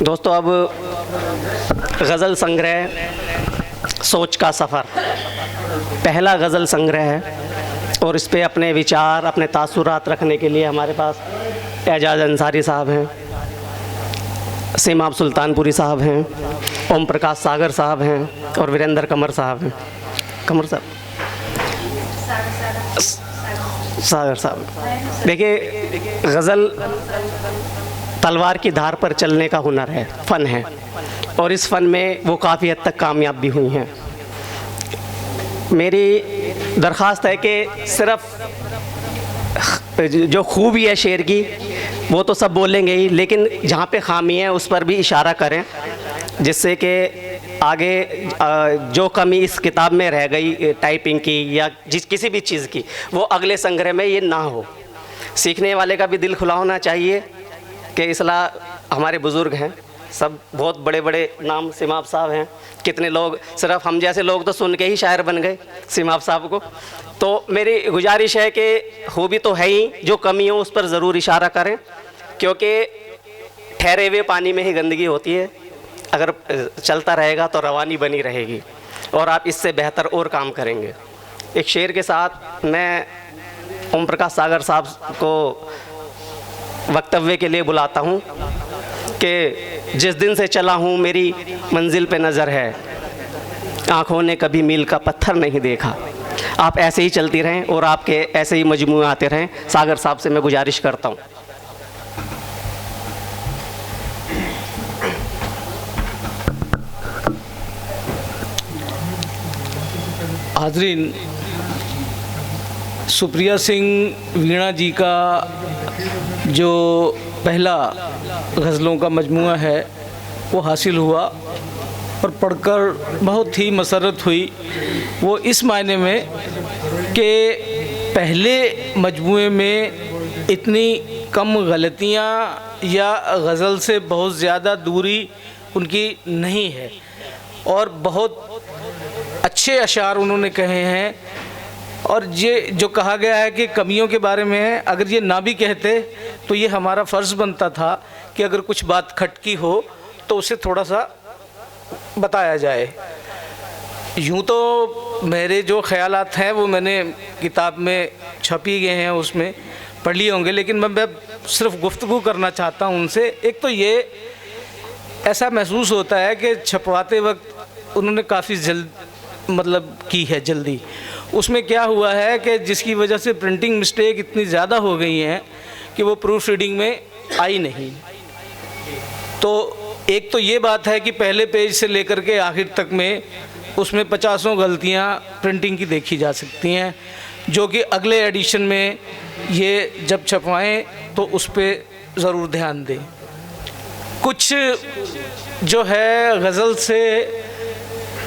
दोस्तों, अब गज़ल संग्रह सोच का सफ़र पहला गज़ल संग्रह है और इस पे अपने विचार, अपने तासुरात रखने के लिए हमारे पास एजाज़ अंसारी साहब हैं, सीमाब सुल्तानपुरी साहब हैं, ओम प्रकाश सागर साहब हैं और वीरेंद्र कंवर साहब हैं। कंवर साहब, सागर साहब। देखिए, गज़ल तलवार की धार पर चलने का हुनर है, फ़न है, और इस फ़न में वो काफ़ी हद तक कामयाब भी हुई हैं। मेरी दरख्वास्त है कि सिर्फ़ जो खूबी है शेर की वो तो सब बोलेंगे ही, लेकिन जहाँ पे खामी है उस पर भी इशारा करें, जिससे कि आगे जो कमी इस किताब में रह गई टाइपिंग की या किसी भी चीज़ की, वो अगले संग्रह में ये ना हो। सीखने वाले का भी दिल खुला होना चाहिए कि इसला हमारे बुज़ुर्ग हैं, सब बहुत बड़े बड़े नाम, सीमाब साहब हैं, कितने लोग, सिर्फ हम जैसे लोग तो सुन के ही शायर बन गए सीमाब साहब को। तो मेरी गुजारिश है कि खूबी तो है ही, जो कमी हो उस पर ज़रूर इशारा करें, क्योंकि ठहरे हुए पानी में ही गंदगी होती है। अगर चलता रहेगा तो रवानी बनी रहेगी और आप इससे बेहतर और काम करेंगे। एक शेर के साथ मैं ओम प्रकाश सागर साहब को वक्तव्य के लिए बुलाता हूँ कि जिस दिन से चला हूँ मेरी मंजिल पे नज़र है, आँखों ने कभी मील का पत्थर नहीं देखा। आप ऐसे ही चलती रहें और आपके ऐसे ही मजमूए आते रहें। सागर साहब से मैं गुजारिश करता हूँ। हाज़रीन, सुप्रिया सिंह वीणा जी का जो पहला गज़लों का मजमूआ है वो हासिल हुआ और पढ़कर बहुत ही मसरत हुई। वो इस मायने में कि पहले मजमूए में इतनी कम गलतियाँ या गज़ल से बहुत ज़्यादा दूरी उनकी नहीं है और बहुत अच्छे अशार उन्होंने कहे हैं। और ये जो कहा गया है कि कमियों के बारे में है, अगर ये ना भी कहते तो ये हमारा फ़र्ज़ बनता था कि अगर कुछ बात खटकी हो तो उसे थोड़ा सा बताया जाए। यूँ तो मेरे जो ख़यालात हैं वो मैंने किताब में छपी गए हैं, उसमें पढ़ लिए होंगे, लेकिन मैं सिर्फ गुफ्तगू करना चाहता हूँ उनसे। एक तो ये ऐसा महसूस होता है कि छपवाते वक्त उन्होंने काफ़ी की है जल्दी। उसमें क्या हुआ है कि जिसकी वजह से प्रिंटिंग मिस्टेक इतनी ज़्यादा हो गई हैं कि वो प्रूफ रीडिंग में आई नहीं। तो एक तो ये बात है कि पहले पेज से लेकर के आखिर तक में उसमें 50 गलतियाँ प्रिंटिंग की देखी जा सकती हैं, जो कि अगले एडिशन में ये जब छपवाएं तो उस पर ज़रूर ध्यान दें। कुछ जो है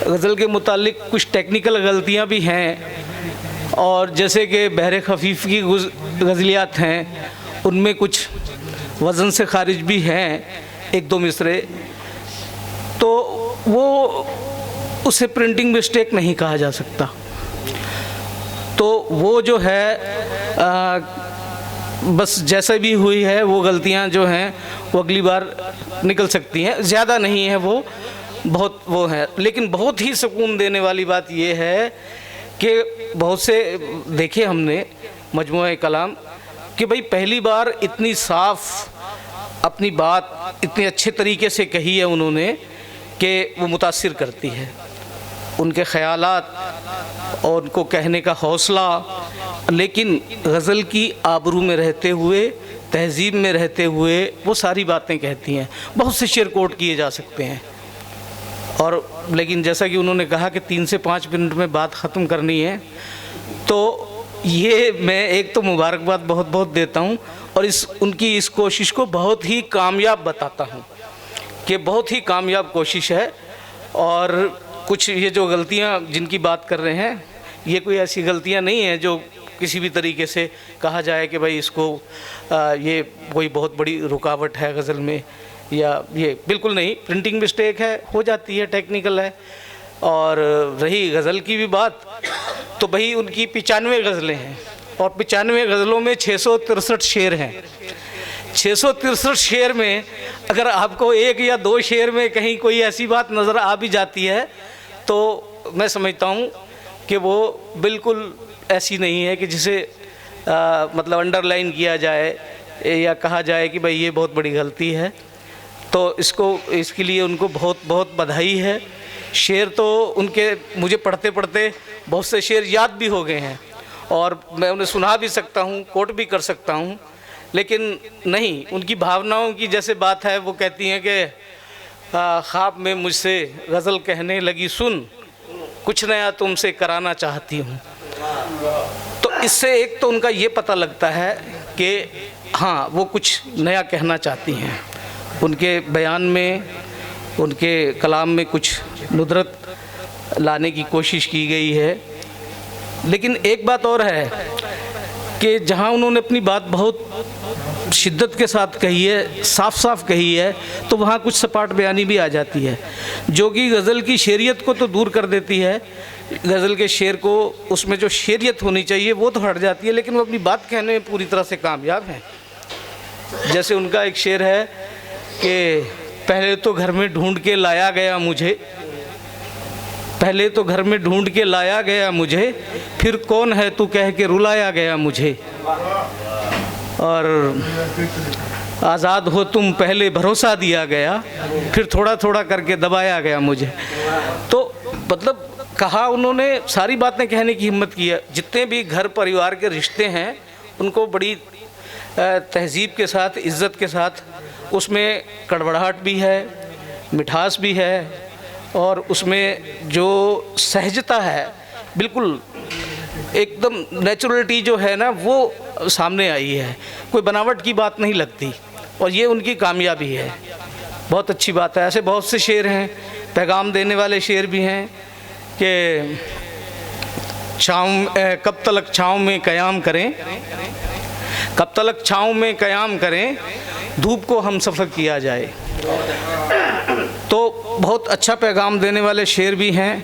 गज़ल के मुतालिक कुछ टेक्निकल गलतियाँ भी हैं, और जैसे कि बहरे खफीफ़ की गज़लियात हैं उनमें कुछ वज़न से खारिज भी हैं, एक दो मिसरे, तो वो उसे प्रिंटिंग मिस्टेक नहीं कहा जा सकता। तो वो जो है बस जैसे भी हुई है वो गलतियाँ जो हैं वो अगली बार निकल सकती हैं, ज़्यादा नहीं है वो, बहुत वो है। लेकिन बहुत ही सुकून देने वाली बात ये है कि बहुत से देखे हमने मजमूए कलाम कि भाई पहली बार इतनी साफ़ अपनी बात इतने अच्छे तरीके से कही है उन्होंने कि वो मुतासिर करती है। उनके ख़यालात और उनको कहने का हौसला, लेकिन गज़ल की आबरू में रहते हुए, तहज़ीब में रहते हुए वो सारी बातें कहती हैं। बहुत से शेर कोट किए जा सकते हैं, और लेकिन जैसा कि उन्होंने कहा कि 3 से 5 मिनट में बात ख़त्म करनी है, तो ये मैं एक तो मुबारकबाद बहुत बहुत देता हूँ और उनकी इस कोशिश को बहुत ही कामयाब बताता हूँ कि बहुत ही कामयाब कोशिश है। और कुछ ये जो गलतियाँ जिनकी बात कर रहे हैं, ये कोई ऐसी गलतियाँ नहीं हैं जो किसी भी तरीके से कहा जाए कि भाई इसको ये कोई बहुत बड़ी रुकावट है गज़ल में, या ये बिल्कुल नहीं। प्रिंटिंग मिस्टेक है, हो जाती है, टेक्निकल है। और रही गज़ल की भी बात, तो भाई उनकी 95 गज़लें हैं और 95 गज़लों में 663 शेर हैं। 663 शेर में अगर आपको एक या दो शेर में कहीं कोई ऐसी बात नज़र आ भी जाती है तो मैं समझता हूँ कि वो बिल्कुल ऐसी नहीं है कि जिसे मतलब अंडरलाइन किया जाए या कहा जाए कि भाई ये बहुत बड़ी गलती है। तो इसके लिए उनको बहुत बहुत बधाई है। शेर तो उनके मुझे पढ़ते पढ़ते बहुत से शेर याद भी हो गए हैं और मैं उन्हें सुना भी सकता हूँ, कोट भी कर सकता हूँ, लेकिन नहीं, उनकी भावनाओं की जैसे बात है, वो कहती हैं कि ख्वाब में मुझसे गज़ल कहने लगी सुन, कुछ नया तुमसे कराना चाहती हूँ। तो इससे एक तो उनका ये पता लगता है कि हाँ, वो कुछ नया कहना चाहती हैं। उनके बयान में, उनके कलाम में कुछ नुदरत लाने की कोशिश की गई है। लेकिन एक बात और है कि जहाँ उन्होंने अपनी बात बहुत शिद्दत के साथ कही है, साफ साफ कही है, तो वहाँ कुछ सपाट बयानी भी आ जाती है जो कि गज़ल की शेरियत को तो दूर कर देती है। गज़ल के शेर को, उसमें जो शेरियत होनी चाहिए वो तो हट जाती है, लेकिन वो अपनी बात कहने में पूरी तरह से कामयाब हैं। जैसे उनका एक शेर है कि पहले तो घर में ढूंढ के लाया गया मुझे, पहले तो घर में ढूंढ के लाया गया मुझे, फिर कौन है तू कह के रुलाया गया मुझे, और आज़ाद हो तुम पहले भरोसा दिया गया, फिर थोड़ा थोड़ा करके दबाया गया मुझे। तो मतलब कहा उन्होंने, सारी बातें कहने की हिम्मत की है। जितने भी घर परिवार के रिश्ते हैं उनको बड़ी तहज़ीब के साथ, इज़्ज़त के साथ, उसमें कड़वड़ाहट भी है, मिठास भी है, और उसमें जो सहजता है, बिल्कुल एकदम नेचुरलिटी जो है ना, वो सामने आई है। कोई बनावट की बात नहीं लगती, और ये उनकी कामयाबी है। बहुत अच्छी बात है। ऐसे बहुत से शेर हैं, पैगाम देने वाले शेर भी हैं कि कब तलक छाँव में क़याम करें, कब तलक छाँव में क़याम करें, धूप को हम सफ़र किया जाए। तो बहुत अच्छा पैगाम देने वाले शेर भी हैं,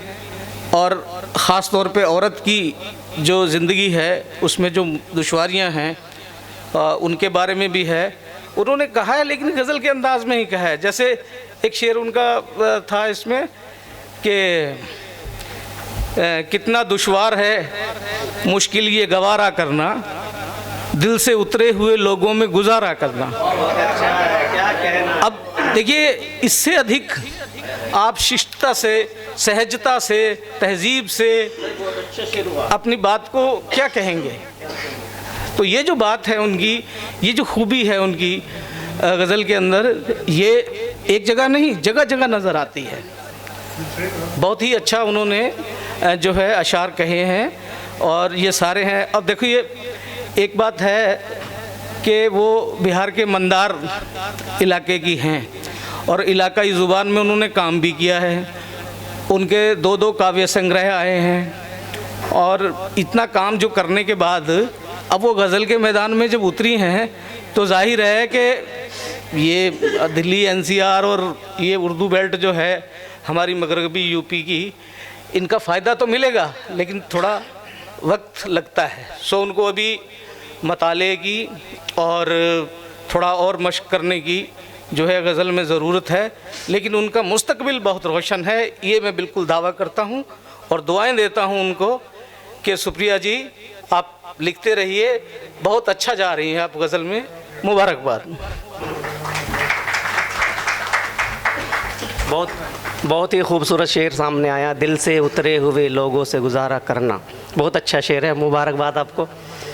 और ख़ास तौर पे औरत की जो ज़िंदगी है उसमें जो दुश्वारियां हैं उनके बारे में भी है। उन्होंने कहा है, लेकिन गज़ल के अंदाज में ही कहा है। जैसे एक शेर उनका था इसमें कि कितना दुश्वार है मुश्किल ये गवारा करना, दिल से उतरे हुए लोगों में गुजारा करना। अब देखिए, इससे अधिक आप शिष्टता से, सहजता से, तहजीब से अपनी बात को क्या कहेंगे। तो ये जो बात है उनकी, ये जो खूबी है उनकी गज़ल के अंदर, ये एक जगह नहीं, जगह जगह नज़र आती है। बहुत ही अच्छा उन्होंने जो है अशार कहे हैं, और ये सारे हैं। अब देखो, ये एक बात है कि वो बिहार के मंदार इलाके की हैं, और इलाकाई ज़ुबान में उन्होंने काम भी किया है। उनके 2 काव्य संग्रह आए हैं, और इतना काम जो करने के बाद अब वो गज़ल के मैदान में जब उतरी हैं तो जाहिर है कि ये दिल्ली NCR और ये उर्दू बेल्ट जो है हमारी मगरबी यूपी की, इनका फ़ायदा तो मिलेगा, लेकिन थोड़ा वक्त लगता है। सो उनको अभी मताले की और थोड़ा और मशक़ करने की जो है गज़ल में ज़रूरत है, लेकिन उनका मुस्तकबिल बहुत रोशन है, ये मैं बिल्कुल दावा करता हूँ। और दुआएं देता हूँ उनको कि सुप्रिया जी, आप लिखते रहिए, बहुत अच्छा जा रही हैं आप गज़ल में, मुबारकबाद। बहुत ही खूबसूरत शेर सामने आया, दिल से उतरे हुए लोगों से गुजारा करना। बहुत अच्छा शेर है, मुबारकबाद आपको।